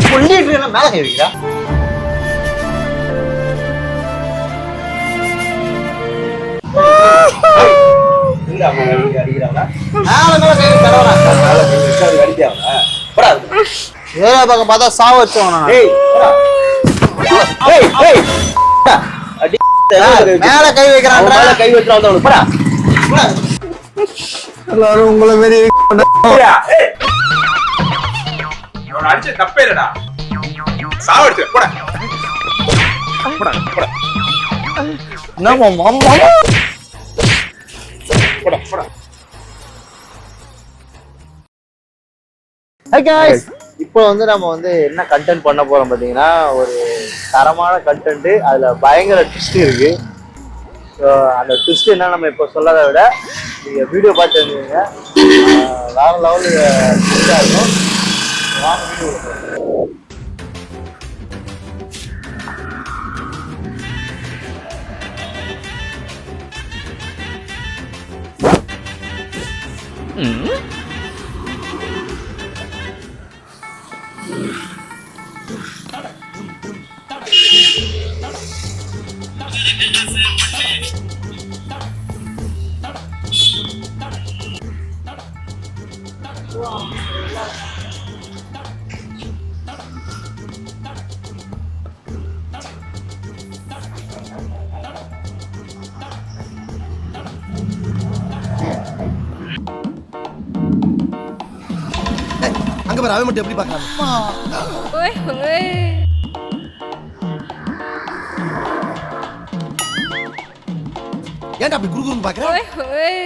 சொல்லிட்டு மேல கை வைக்கிறா. பக்கம் பார்த்தா சாவ வச்சோம். மேல கை வைக்கிறான், கை வச்சுறான். எல்லாரும் உங்களை மாரி அடிச்ச தப்பே இல்லடா. சாவடிச்சு போடா. போடா போடா. நம்ம மாமா போடா போடா. Hi guys, இப்போ நம்ம என்ன கண்டென்ட் பண்ண போறோம் பாத்தீங்கன்னா, ஒரு தரமான கண்டென்ட். அதுல பயங்கர ட்விஸ்ட் இருக்கு. ஸோ அந்த ட்விஸ்ட் என்ன நம்ம இப்போ சொல்லதை விட நீங்க வீடியோ பார்த்து இருந்தீங்க, வேற லெவலில் ட்விஸ்டாக இருக்கும். வாங்க வீடியோ. அங்க பாரு, அவன் மட்டும் எப்படி பார்க்கறான். ஓய் ஓய். ஏன்டா அப்படி குறுகுறுன்னு பார்க்கற? ஓய் ஓய்.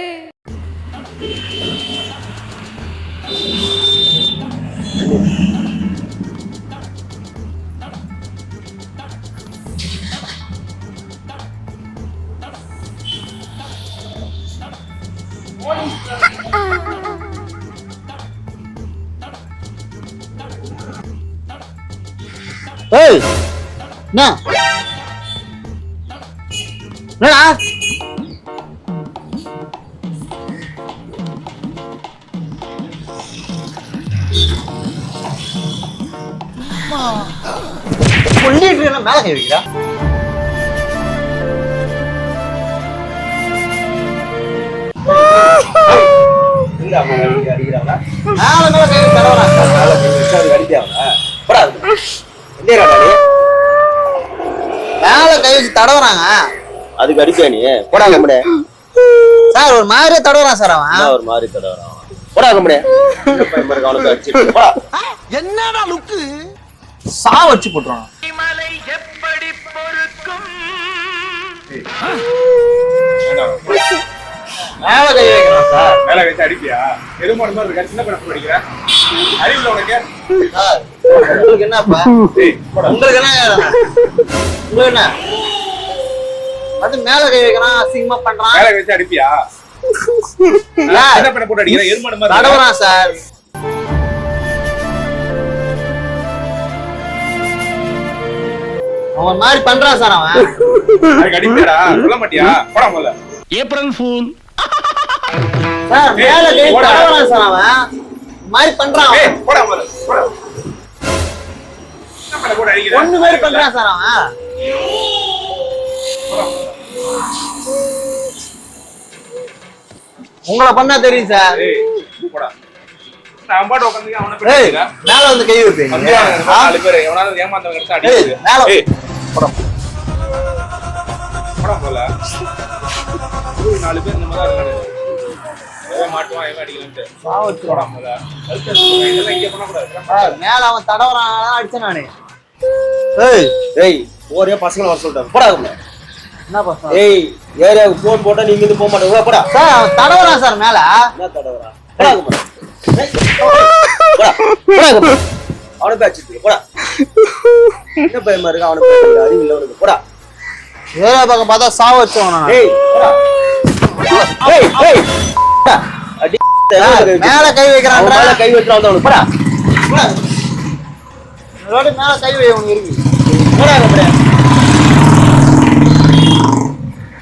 ஏய் என்ன என்னடா? சொல்லிட்டு மேல கை வைக்கிறா. மேல கை வச்சு தடவுறாங்க. அதுக்கு அடிப்பா நீ? போடா கம்பெனி சார். ஒரு மாதிரியே தடவுறான் சார். அவன் ஒரு மாதிரி தடவுறான். போடா கம்பெனி. என்னடா லுக்கு? சா வச்சு போட்டுறான். மேல கை வைக்கிறான் சார். மேல வச்சு அடிப்பியா? எது மாதிரி இருக்க? சின்ன பையன் படிக்கிற அறிவுல உனக்கு? உங்களுக்கு என்னப்பா? உங்களுக்கு என்ன? உங்களுக்கு என்ன? அது மேல கை வைக்கிறான், அசிங்கமா பண்றான். மேல வச்சு அடிப்பியா? சின்ன பையன் போட்டு அடிக்கிற எருமாடு மாதிரி தடவுறான் சார். அவன் மாதிரி பண்றான் சார். அவன் அதுக்கு அடிப்பியாடா? சொல்ல மாட்டியா? போடா முதல்ல. April fool sir. மேல கை தடவுறான் சார். அவன் மாதிரி பண்றான். போடா முதல்ல. போடா. சின்ன பையன் போட்டு அடிக்கிற ஒண்ணு மாதிரி பண்றான் சார். அவன் உங்களை பண்ணா தெரியும் சார். போடா. நான் பாட்டு உட்கார்ந்து அவனை ஏய் பேசுறேன். மேல வந்து கை வைப்பீங்க. நாலு பேர் எவனாவது ஏமாந்தவங்க எடுத்து அடிக்குது. மேல போடா. போடா முதல்ல. நாலு பேர் இந்த மாதிரி இருக்காங்க. எவன் மாட்டுவான், எவன் அடிக்கலான்ட்டு. சாவச்சு போடா முதல்ல. இதெல்லாம் இங்கே பண்ணக்கூடாது. சார். மேல அவன் தடவுறான், அடிச்சேன் நானு. ஏய் ஏய் ஒரே பசங்களை வர சொல்லிட்டாங்க. போடா கம்பெனி. என்ன பசங்க? ஏய் ஏரியாவுக்கு போன் போட்டா நீங்க இருந்து போக மாட்டேங்க. போடா. சார் அவன் தடவுறான் சார் மேல. என்ன தடவுறான்? போடா கம்பெனி. போடா போடா கம்பெனி. அவனை பேச்சிட்டு போடா. என்ன பயமா இருக்கு? அவனை பேச்சு அறிவு இல்லை உனக்கு. போடா. ஏரியா பக்கம் பார்த்தா சாவ வச்சோம். ஏய் போடா. ஏய் ஏய் அடி. மேல கை வைக்கிறான். மேல கை வச்சுறான் அவனுக்கு. போடா. மேல கை வை உனக்கு இருக்கு. போடா கம்பெனி.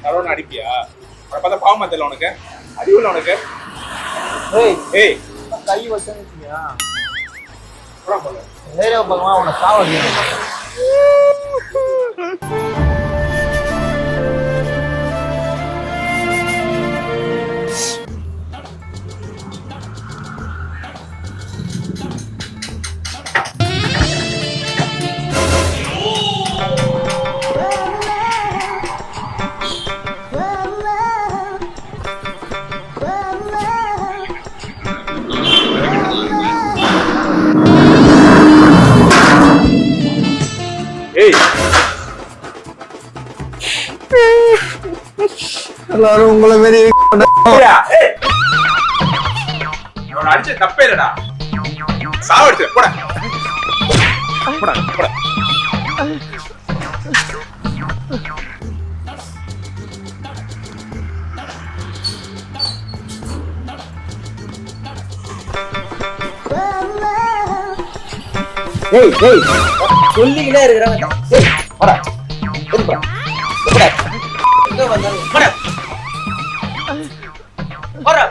அவனை அடிப்பியா? அவனை பார்த்தா பாவமா தெரியல உனக்கு? அறிவுல உனக்கு? ஏய் ஏய் கை வச்சேன்னு ஏரியா பக்கமா அவனை சாவடிக்கணும். ஏய் எல்லாரும் உங்களை மாரி அவனை அடிச்ச தப்பே இல்லடா. சாவடிச்சு போடா போடா போடா. ஏய் ஏய் சொல்லிக்கிட்டே இருக்கிறாங்க. ஏய் போடா போடா போடா எங்க வந்தாலும் போடா போடா.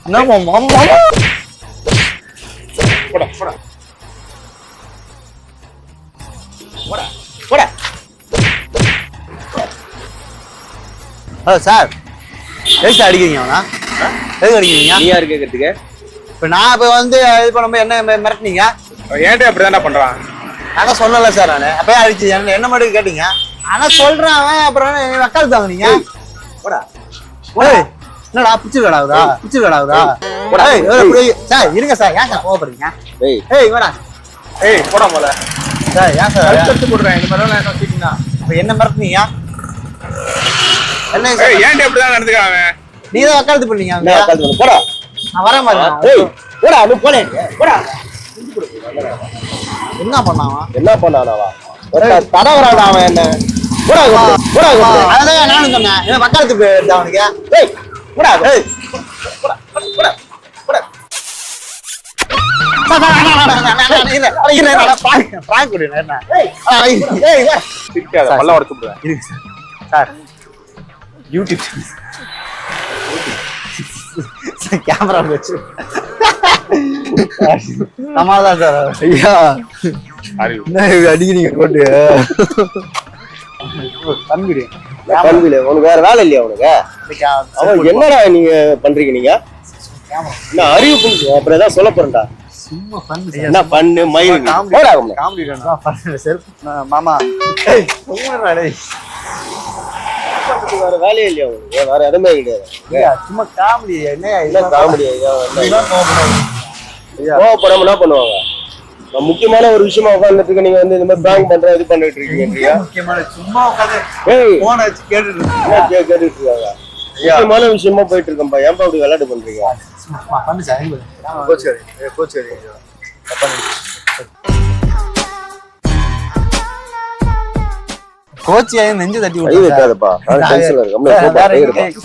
என்னம்மா மாமா போடா போடா போடா போடா. ஹலோ சார், எதுக்கு சார் அடிக்கிறீங்க அவனா? எதுக்கு அடிக்கிறீங்க? நீ யாரு கேட்கறதுக்கு? இப்போ நான் இப்போ வந்து இது பண்ணும்போது என்ன மிரட்டினீங்க? ஏன்டா அப்படிதான்டா பண்றான். நான் சொன்னல சார், நான் அப்பயே அடிச்சு என்ன மட்டும் கேட்டீங்க. ஆனா சொல்றேன் அவன், அப்புறம் வக்கால் தாங்க போடா ஏய் என்னடா பிச்சுக்கடாவுதா பிச்சுக்கடாவுதா? சார் இருங்க சார், ஏன் சார் கோவப்படுறீங்க? ஏய் ஏய் வாடா. ஏய் போடா போல. சார் ஏன் சார் கழுத்து போடுறேன். இந்த மாதிரிலாம் என்ன வச்சுக்கிட்டா. இப்போ என்ன மிரட்டினீங்க? என்ன ஏய் ஏன்டா அப்படிதான் நடந்துக்கிறான் அவன். நீங்க தான் வக்காலத்து பண்ணீங்க. நான் உட்கார்ந்து போடா. நான் வர மாதிரி ஏய் போடா நீ போடே போடா. என்ன பண்ணாவா? என்ன பண்ணானவா? ஒரு தடவறாடா அவன் என்ன. போடா போடா போடா. அதான் நானும் சொன்னேன், இவன் வக்காலத்து போயிடுது அவனுக்கு. ஏய் போடா ஏய் போடா போடா போடா. சிரிக்காத பல்ல உடைச்சு விடுறேன். சார் யூடியூப் கேமரா வச்சு நம்மதான் சார். ஐயா அறிவு. என்ன அடிக்கிறீங்க போட்டு பண்பிடு பண்பில உனக்கு வேற வேலை இல்லையா உனக்கு? அவன் என்னடா நீங்க பண்றீங்க? நீங்க என்ன அறிவு புரிஞ்சு அப்புறம் ஏதாவது சொல்ல போறேன்டா. சும்மா பண்ணு என்ன பண்ணு மயில் போடா உன்னை. காமெடி செல்ஃப் மாமா. வேற வேலையே இல்லையா உனக்கு? வேற எதுவுமே கிடையாது. சும்மா காமெடி என்ன என்ன காமெடி கோவப்படாம என்ன பண்ணுவாங்க? முக்கியமான ஒரு விஷயமா உட்காந்துட்டு நீங்க வந்து இந்த மாதிரி பேங்க் பண்ற இது பண்ணிட்டு இருக்கீங்க. முக்கியமான சும்மா உட்காந்து ஏய் போன வச்சு கேட்டுட்டு கேட்டுட்டு இருக்காங்க. முக்கியமான விஷயமா போயிட்டு இருக்கேன்பா. ஏன்பா அப்படி விளையாட்டு பண்றீங்க? பண்ணு சார். கோச்சரி கோச்சரி கோச்சியா நெஞ்சு தட்டி கை வைக்காதப்பா. டென்ஷன்ல இருக்கேன்.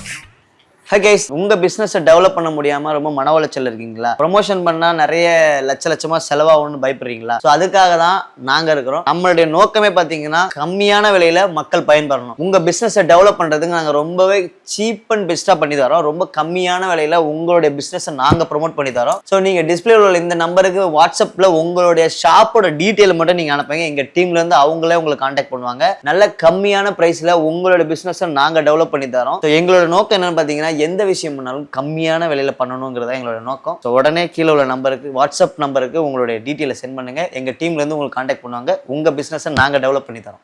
ஹை கைஸ், உங்க பிசினஸை டெவலப் பண்ண முடியாம ரொம்ப மன உளைச்சல் இருக்கீங்களா? ப்ரொமோஷன் பண்ணா நிறைய லட்சமா செலவாகும்னு பயப்படுறீங்களா? ஸோ அதுக்காக தான் நாங்க இருக்கிறோம். நம்மளுடைய நோக்கமே பாத்தீங்கன்னா கம்மியான விலையில மக்கள் பயன்பெறணும். உங்க பிசினஸை டெவலப் பண்றதுக்கு நாங்க ரொம்பவே சீப் அண்ட் பெஸ்டா பண்ணி தரோம். ரொம்ப கம்மியான விலையில உங்களுடைய பிசினஸை நாங்க ப்ரொமோட் பண்ணி தரோம். ஸோ நீங்க டிஸ்பிளேல உள்ள இந்த நம்பருக்கு வாட்ஸ்அப்ல உங்களுடைய ஷாப்போட டீட்டெயில் மட்டும் நீங்க அனுப்புங்க. எங்க டீம்ல இருந்து அவங்களே உங்களுக்கு கான்டாக்ட் பண்ணுவாங்க. நல்ல கம்மியான பிரைஸ்ல உங்களோட பிசினஸை நாங்க டெவலப் பண்ணி தரோம். ஸோ எங்களோட நோக்கம் என்னன்னு பாத்தீங்கன்னா எந்த விஷயம் பண்ணாலும் கம்மியான விலையில பண்ணணுங்கிறதா எங்களோட நோக்கம். ஸோ உடனே கீழே உள்ள நம்பருக்கு வாட்ஸ்அப் நம்பருக்கு உங்களுடைய டீட்டெயிலை சென்ட் பண்ணுங்க. எங்க டீம்ல இருந்து உங்களுக்கு கான்டாக்ட் பண்ணுவாங்க. உங்க பிசினஸை நாங்க டெவலப் பண்ணி தரோம்.